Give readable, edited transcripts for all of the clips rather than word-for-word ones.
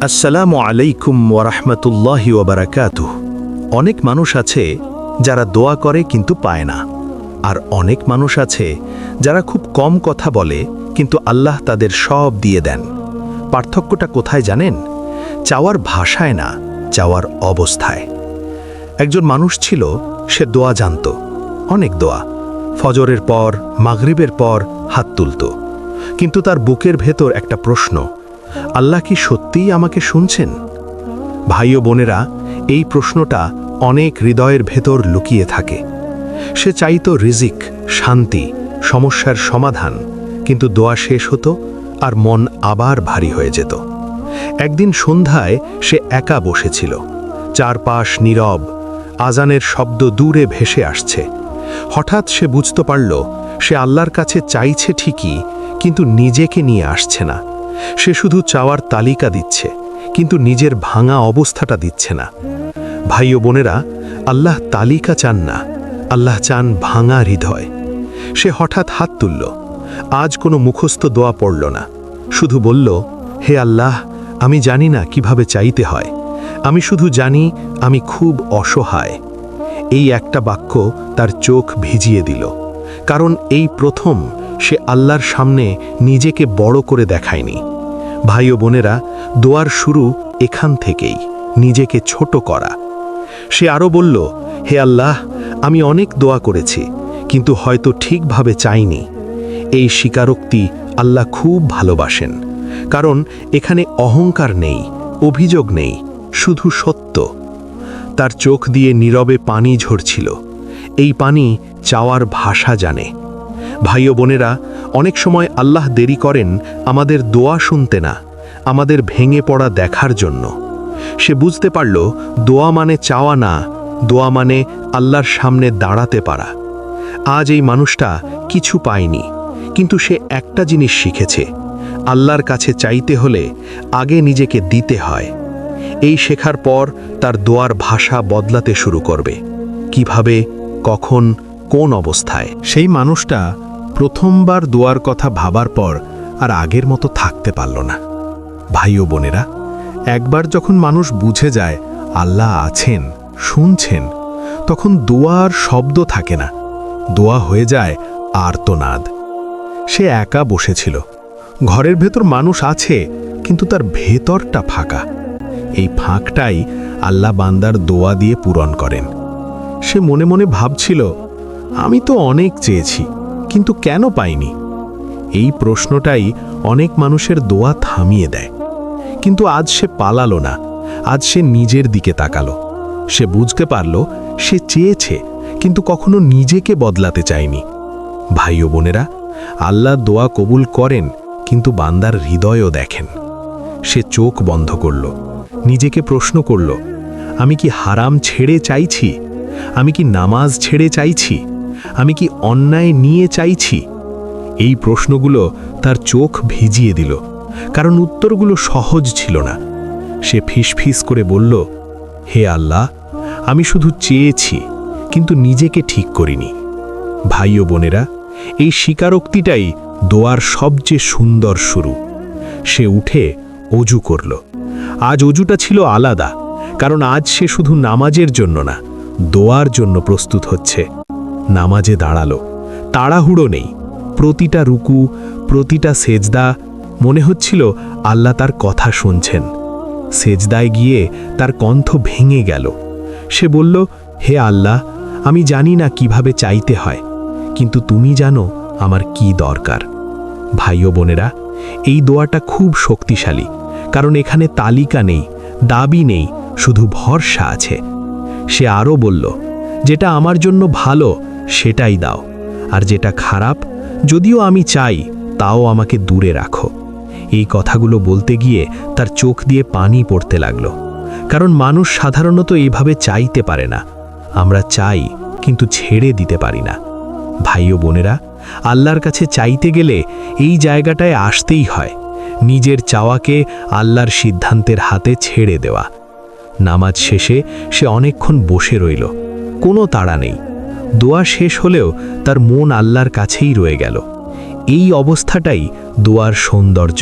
আসসালামু আলাইকুম ওয়ারাহমাতুল্লাহি ওয়াবারাকাতুহু। অনেক মানুষ আছে যারা দোয়া করে কিন্তু পায় না, আর অনেক মানুষ আছে যারা খুব কম কথা বলে কিন্তু আল্লাহ তাদের সব দিয়ে দেন। পার্থক্যটা কোথায় জানেন? চাওয়ার ভাষায় না, চাওয়ার অবস্থায়। একজন মানুষ ছিল, সে দোয়া জানত, অনেক দোয়া, ফজরের পর মাগরিবের পর হাত তুলত, কিন্তু তার বুকের ভেতর একটা প্রশ্ন, আল্লাহ কি সত্যিই আমাকে শুনছেন? ভাই ও বোনেরা, এই প্রশ্নটা অনেক হৃদয়ের ভেতর লুকিয়ে থাকে। সে চাইতো রিজিক, শান্তি, সমস্যার সমাধান, কিন্তু দোয়া শেষ হতো আর মন আবার ভারী হয়ে যেত। একদিন সন্ধ্যায় সে একা বসেছিল, চারপাশ নীরব, আজানের শব্দ দূরে ভেসে আসছে। হঠাৎ সে বুঝতে পারল, সে আল্লাহর কাছে চাইছে ঠিকই, কিন্তু নিজেকে নিয়ে আসছে না। সে শুধু চাওয়ার তালিকা দিচ্ছে, কিন্তু নিজের ভাঙা অবস্থাটা দিচ্ছে না। ভাই ও বোনেরা, আল্লাহ তালিকা চান না, আল্লাহ চান ভাঙা হৃদয়। সে হঠাৎ হাত তুলল, আজ কোনো মুখস্থ দোয়া পড়ল না, শুধু বলল, হে আল্লাহ, আমি জানি না কিভাবে চাইতে হয়, আমি শুধু জানি আমি খুব অসহায়। এই একটা বাক্য তার চোখ ভিজিয়ে দিল, কারণ এই প্রথম সে আল্লাহর সামনে নিজেকে বড় করে দেখায়নি। ভাই ও বোনেরা, দোয়ার শুরু এখান থেকেই, নিজেকে ছোট করা। সে আরও বলল, হে আল্লাহ, আমি অনেক দোয়া করেছি, কিন্তু হয়তো ঠিকভাবে চাইনি। এই স্বীকারোক্তি আল্লাহ খুব ভালোবাসেন, কারণ এখানে অহংকার নেই, অভিযোগ নেই, শুধু সত্য। তার চোখ দিয়ে নীরবে পানি ঝরছিল। এই পানি চাওয়ার ভাষা জানে। ভাই ও বোনেরা, অনেক সময় আল্লাহ দেরি করেন আমাদের দোয়া শুনতে না, আমাদের ভেঙে পড়া দেখার জন্য। সে বুঝতে পারল, দোয়া মানে চাওয়া না, দোয়া মানে আল্লাহর সামনে দাঁড়াতে পারা। আজ এই মানুষটা কিছু পায়নি, কিন্তু সে একটা জিনিস শিখেছে, আল্লাহর কাছে চাইতে হলে আগে নিজেকে দিতে হয়। এই শেখার পর তার দোয়ার ভাষা বদলাতে শুরু করবে। কিভাবে, কখন, কোন অবস্থায়? সেই মানুষটা প্রথমবার দোয়ার কথা ভাবার পর আর আগের মতো থাকতে পারল না। ভাই ও বোনেরা, একবার যখন মানুষ বুঝে যায় আল্লাহ আছেন, শুনছেন, তখন দোয়ার শব্দ থাকে না, দোয়া হয়ে যায় আর্তনাদ। সে একা বসেছিল, ঘরের ভেতর মানুষ আছে, কিন্তু তার ভেতরটা ফাঁকা। এই ফাঁকটাই আল্লাহ বান্দার দোয়া দিয়ে পূরণ করেন। সে মনে মনে ভাবছিল, আমি তো অনেক চেয়েছি, কিন্তু কেন পাইনি? এই প্রশ্নটাই অনেক মানুষের দোয়া থামিয়ে দেয়। কিন্তু আজ সে পালালো না, আজ সে নিজের দিকে তাকালো। সে বুঝতে পারল, সে চেয়েছে, কিন্তু কখনো নিজেকে বদলাতে চায়নি। ভাই ও বোনেরা, আল্লাহ দোয়া কবুল করেন, কিন্তু বান্দার হৃদয়ও দেখেন। সে চোখ বন্ধ করল, নিজেকে প্রশ্ন করল, আমি কি হারাম ছেড়ে চাইছি? আমি কি নামাজ ছেড়ে চাইছি? আমি কি অন্যায় নিয়ে চাইছি? এই প্রশ্নগুলো তার চোখ ভিজিয়ে দিল, কারণ উত্তরগুলো সহজ ছিল না। সে ফিসফিস করে বলল, হে আল্লাহ, আমি শুধু চেয়েছি, কিন্তু নিজেকে ঠিক করিনি। ভাই ও বোনেরা, এই স্বীকারোক্তিটাই দোয়ার সবচেয়ে সুন্দর শুরু। সে উঠে অজু করল। আজ অজুটা ছিল আলাদা, কারণ আজ সে শুধু নামাজের জন্য না, দোয়ার জন্য প্রস্তুত হচ্ছে। নামাজে দাঁড়ালো, তাড়াহুড়ো নেই। প্রতিটা রুকু, প্রতিটা সেজদা, মনে হচ্ছিল আল্লাহ তার কথা শুনছেন। সেজদায় গিয়ে তার কণ্ঠ ভেঙে গেল। সে বলল, হে আল্লাহ, আমি জানি না কিভাবে চাইতে হয়, কিন্তু তুমি জানো আমার কি দরকার। ভাই ও বোনেরা, এই দোয়াটা খুব শক্তিশালী, কারণ এখানে তালিকা নেই, দাবি নেই, শুধু ভরসা আছে। সে আরও বলল, যেটা আমার জন্য ভালো সেটাই দাও, আর যেটা খারাপ, যদিও আমি চাই, তাও আমাকে দূরে রাখো। এই কথাগুলো বলতে গিয়ে তার চোখ দিয়ে পানি পড়তে লাগলো, কারণ মানুষ সাধারণত এইভাবে চাইতে পারে না। আমরা চাই, কিন্তু ছেড়ে দিতে পারি না। ভাই ও বোনেরা, আল্লাহর কাছে চাইতে গেলে এই জায়গাটায় আসতেই হয়, নিজের চাওয়াকে আল্লাহর সিদ্ধান্তের হাতে ছেড়ে দেওয়া। নামাজ শেষে সে অনেকক্ষণ বসে রইল, কোনো তাড়া নেই। দোয়া শেষ হলেও তার মন আল্লাহর কাছেই রয়ে গেল। এই অবস্থাটাই দোয়ার সৌন্দর্য।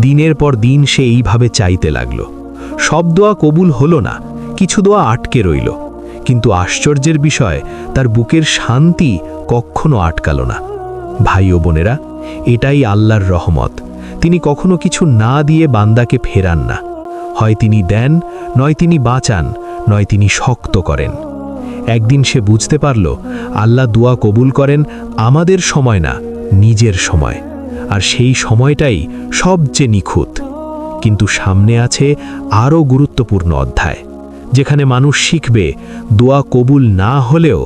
দিনের পর দিন সে এইভাবে চাইতে লাগল। সব দোয়া কবুল হলো না, কিছু দোয়া আটকে রইল, কিন্তু আশ্চর্যের বিষয় তার বুকের শান্তি কখনো আটকাল না। ভাই ও বোনেরা, এটাই আল্লাহর রহমত। তিনি কখনো কিছু না দিয়ে বান্দাকে ফেরান না। হয় তিনি দেন, নয় তিনি বাঁচান, নয় তিনি শক্ত করেন। একদিন সে বুঝতে পারল আল্লাহ দোয়া কবুল করেন আমাদের সময় না, নিজের সময়, আর সেই সময়টাই সবচেয়ে নিখুঁত। কিন্তু সামনে আছে আরও গুরুত্বপূর্ণ অধ্যায়, যেখানে মানুষ শিখবে দোয়া কবুল না হলেও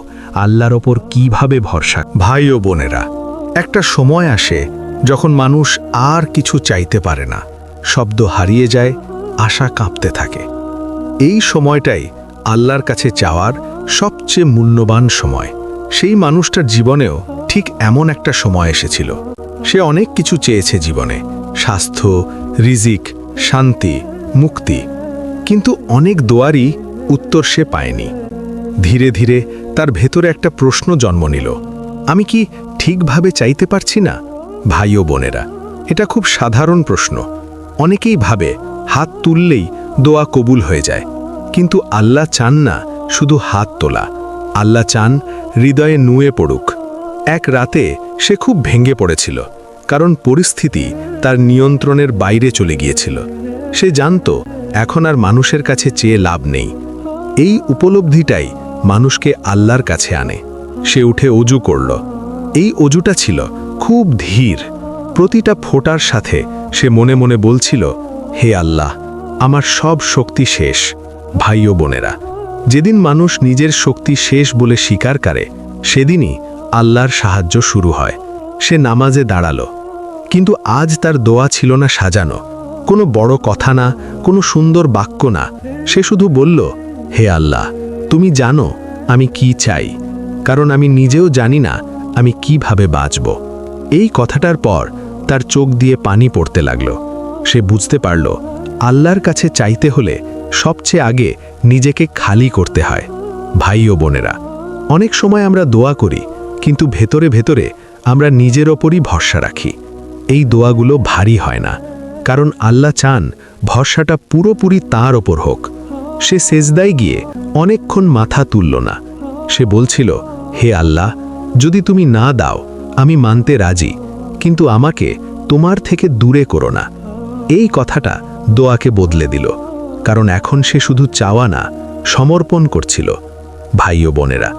আল্লাহর ওপর কিভাবে ভরসা। ভাই ও বোনেরা, একটা সময় আসে যখন মানুষ আর কিছু চাইতে পারে না, শব্দ হারিয়ে যায়, আশা কাঁপতে থাকে। এই সময়টাই আল্লাহর কাছে চাওয়ার সবচেয়ে মূল্যবান সময়। সেই মানুষটার জীবনেও ঠিক এমন একটা সময় এসেছিল। সে অনেক কিছু চেয়েছে জীবনে, স্বাস্থ্য, রিজিক, শান্তি, মুক্তি, কিন্তু অনেক দোয়ারই উত্তর সে পায়নি। ধীরে ধীরে তার ভেতরে একটা প্রশ্ন জন্ম নিল, আমি কি ঠিকভাবে চাইতে পারছি না? ভাই ও বোনেরা, এটা খুব সাধারণ প্রশ্ন। অনেকেই ভাবে হাত তুললেই দোয়া কবুল হয়ে যায়, কিন্তু আল্লাহ চান না শুধু হাত তোলা, আল্লাহ চান হৃদয়ে নুয়ে পড়ুক। এক রাতে সে খুব ভেঙে পড়েছিল, কারণ পরিস্থিতি তার নিয়ন্ত্রণের বাইরে চলে গিয়েছিল। সে জানত এখন আর মানুষের কাছে চেয়ে লাভ নেই। এই উপলব্ধিটাই মানুষকে আল্লাহর কাছে আনে। সে উঠে অজু করল। এই অজুটা ছিল খুব ধীর। প্রতিটা ফোঁটার সাথে সে মনে মনে বলছিল, হে আল্লাহ, আমার সব শক্তি শেষ। ভাই ও বোনেরা, যেদিন মানুষ নিজের শক্তি শেষ বলে স্বীকার করে, সেদিনই আল্লাহর সাহায্য শুরু হয়। সে নামাজে দাঁড়ালো, কিন্তু আজ তার দোয়া ছিল না সাজানো, কোনো বড় কথা না, কোনো সুন্দর বাক্য না। সে শুধু বলল, হে আল্লাহ, তুমি জানো আমি কি চাই, কারণ আমি নিজেও জানি না আমি কিভাবে বাঁচব। এই কথাটার পর তার চোখ দিয়ে পানি পড়তে লাগলো। সে বুঝতে পারল আল্লাহর কাছে চাইতে হলে সবচেয়ে আগে নিজেকে খালি করতে হয়। ভাই ও বোনেরা, অনেক সময় আমরা দোয়া করি, কিন্তু ভেতরে ভেতরে আমরা নিজের ওপরই ভরসা রাখি। এই দোয়াগুলো ভারী হয় না, কারণ আল্লাহ চান ভরসাটা পুরোপুরি তাঁর ওপর হোক। সে সেজদায় গিয়ে অনেকক্ষণ মাথা তুলল না। সে বলছিল, হে আল্লাহ, যদি তুমি না দাও আমি মানতে রাজি, কিন্তু আমাকে তোমার থেকে দূরে করো না। এই কথাটা দোয়াকে বদলে দিল, কারণ এখন সে শুধু চাওয়া না, সমর্পণ করছিল। ভাই ও বোনেরা,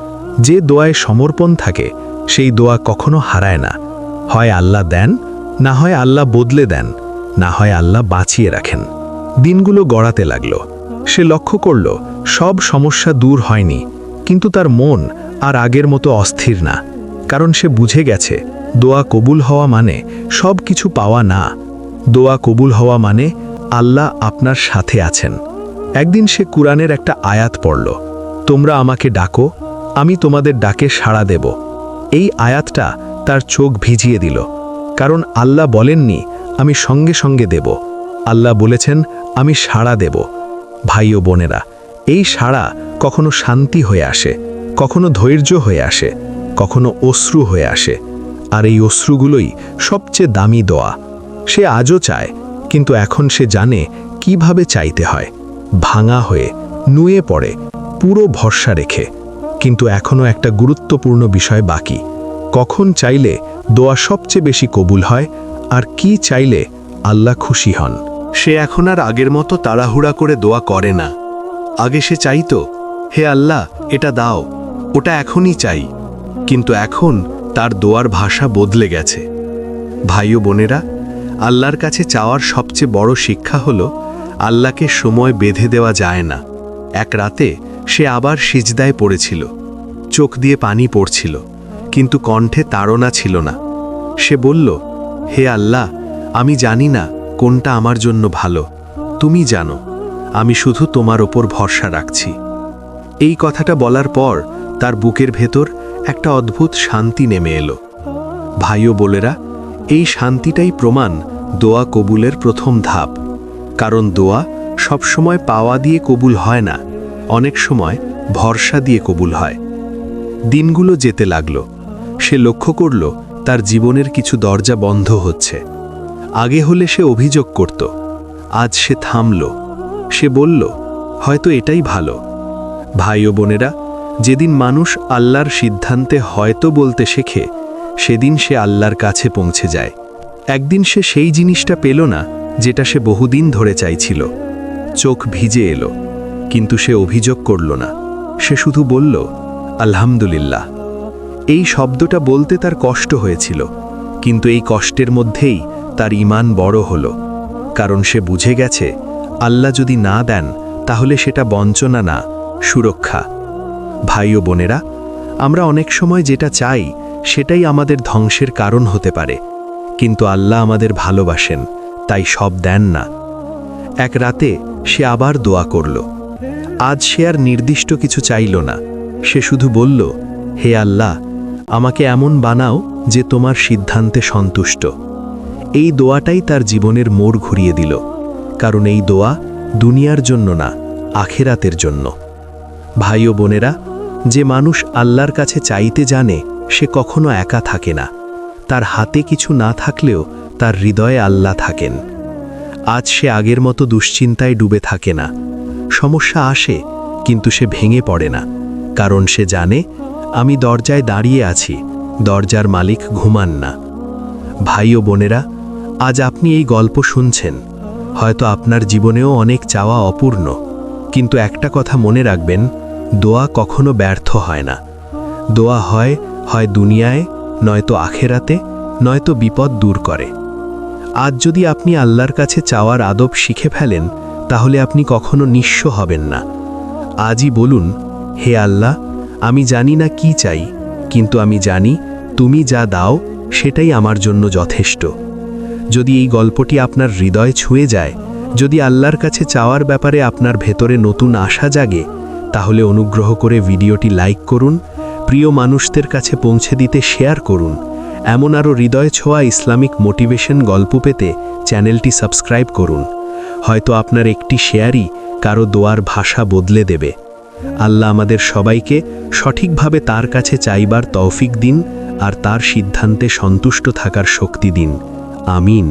যে দোয়ায় সমর্পণ থাকে সেই দোয়া কখনো হারায় না। হয় আল্লাহ দেন, না হয় আল্লাহ বদলে দেন, না হয় আল্লাহ বাঁচিয়ে রাখেন। দিনগুলো গড়াতে লাগল। সে লক্ষ্য করল সব সমস্যা দূর হয়নি, কিন্তু তার মন আর আগের মতো অস্থির না, কারণ সে বুঝে গেছে দোয়া কবুল হওয়া মানে সব কিছু পাওয়া না। দোয়া কবুল হওয়া মানে আল্লাহ আপনার সাথে আছেন। একদিন সে কুরআনের একটা আয়াত পড়ল, তোমরা আমাকে ডাকো, আমি তোমাদের ডাকে সাড়া দেব। এই আয়াতটা তার চোখ ভিজিয়ে দিল, কারণ আল্লাহ বলেননি আমি সঙ্গে সঙ্গে দেব, আল্লাহ বলেছেন আমি সাড়া দেব। ভাই ও বোনেরা, এই সাড়া কখনো শান্তি হয়ে আসে, কখনো ধৈর্য হয়ে আসে, কখনো অশ্রু হয়ে আসে, আর এই অশ্রুগুলোই সবচেয়ে দামি দোয়া। সে আজও চায়, কিন্তু এখন সে জানে কিভাবে চাইতে হয়, ভাঙা হয়ে, নুয়ে পড়ে, পুরো ভরসা রেখে। কিন্তু এখনও একটা গুরুত্বপূর্ণ বিষয় বাকি, কখন চাইলে দোয়া সবচেয়ে বেশি কবুল হয়, আর কি চাইলে আল্লাহ খুশি হন। সে এখন আর আগের মতো তাড়াহুড়া করে দোয়া করে না। আগে সে চাইতো, হে আল্লাহ এটা দাও, ওটা এখনই চাই, কিন্তু এখন তার দোয়ার ভাষা বদলে গেছে। ভাই ও বোনেরা, আল্লাহর কাছে চাওয়ার সবচেয়ে বড় শিক্ষা হলো আল্লাহকে সময় বেঁধে দেওয়া যায় না। এক রাতে সে আবার সিজদায় পড়েছিল, চোখ দিয়ে পানি পড়ছিল, কিন্তু কণ্ঠে তাড়না ছিল না। সে বলল, হে আল্লাহ, আমি জানি না কোনটা আমার জন্য ভালো, তুমি জানো, আমি শুধু তোমার ওপর ভরসা রাখছি। এই কথাটা বলার পর তার বুকের ভেতর একটা অদ্ভুত শান্তি নেমে এলো। ভাই ও বোনেরা, এই শান্তিটাই প্রমাণ দোয়া কবুলের প্রথম ধাপ। কারণ দোয়া সবসময় পাওয়া দিয়ে কবুল হয় না, অনেক সময় ভরসা দিয়ে কবুল হয়। দিনগুলো যেতে লাগলো। সে লক্ষ্য করল তার জীবনের কিছু দরজা বন্ধ হচ্ছে। আগে হলে সে অভিযোগ করত, আজ সে থামল। সে বলল, হয়তো এটাই ভালো। ভাই ও বোনেরা, যেদিন মানুষ আল্লাহর সিদ্ধান্তে হয়তো বলতে শেখে, সেদিন সে আল্লাহর কাছে পৌঁছে যায়। একদিন সে সেই জিনিসটা পেল না যেটা সে বহুদিন ধরে চাইছিল। চোখ ভিজে এলো, কিন্তু সে অভিযোগ করল না। সে শুধু বলল, আলহামদুলিল্লাহ। এই শব্দটা বলতে তার কষ্ট হয়েছিল, কিন্তু এই কষ্টের মধ্যেই তার ঈমান বড় হলো। কারণ সে বুঝে গেছে, আল্লাহ যদি না দেন তাহলে সেটা বঞ্চনা না, সুরক্ষা। ভাই ও বোনেরা, আমরা অনেক সময় যেটা চাই সেটাই আমাদের ধ্বংসের কারণ হতে পারে, কিন্তু আল্লাহ আমাদের ভালোবাসেন, তাই সব দেন না। এক রাতে সে আবার দোয়া করল। আজ সে আর নির্দিষ্ট কিছু চাইল না। সে শুধু বলল, হে আল্লাহ, আমাকে এমন বানাও যে তোমার সিদ্ধান্তে সন্তুষ্ট। এই দোয়াটাই তার জীবনের মোড় ঘুরিয়ে দিল, কারণ এই দোয়া দুনিয়ার জন্য না, আখেরাতের জন্য। ভাই ও বোনেরা, যে মানুষ আল্লাহর কাছে চাইতে জানে সে কখনো একা থাকে না। তার হাতে কিছু না থাকলেও তার হৃদয়ে আল্লাহ থাকেন। আজ সে আগের মতো দুশ্চিন্তায় ডুবে থাকে না। সমস্যা আসে, কিন্তু সে ভেঙে পড়ে না, কারণ সে জানে, আমি দরজায় দাঁড়িয়ে আছি, দরজার মালিক ঘুমান না। ভাই ও বোনেরা, আজ আপনি এই গল্প শুনছেন। হয়তো আপনার জীবনেও অনেক চাওয়া অপূর্ণ, কিন্তু একটা কথা মনে রাখবেন, দোয়া কখনো ব্যর্থ হয় না। দোয়া হয় দুনিয়ায়, নয়তো আখেরাতে, নয়তো বিপদ দূর করে। আজ যদি আপনি আল্লাহর কাছে চাওয়ার আদব শিখে ফেলেন, তাহলে আপনি কখনো নিঃস্ব হবেন না। আজই বলুন, হে আল্লাহ, আমি জানি না কি চাই, কিন্তু আমি জানি তুমি যা দাও সেটাই আমার জন্য যথেষ্ট। যদি এই গল্পটি আপনার হৃদয় ছুঁয়ে যায়, যদি আল্লাহর কাছে চাওয়ার ব্যাপারে আপনার ভেতরে নতুন আশা জাগে, তাহলে অনুগ্রহ করে ভিডিওটি লাইক করুন, প্রিয় মানুষদের কাছে পৌঁছে দিতে শেয়ার করুন। এমন আরও হৃদয় ছোঁয়া ইসলামিক মোটিভেশন গল্প পেতে চ্যানেলটি সাবস্ক্রাইব করুন। হয়তো আপনার একটি শেয়ারই কারো দোয়ার ভাষা বদলে দেবে। আল্লাহ আমাদের সবাইকে সঠিকভাবে তার কাছে চাইবার তৌফিক দিন, আর তার সিদ্ধান্তে সন্তুষ্ট থাকার শক্তি দিন। আমিন।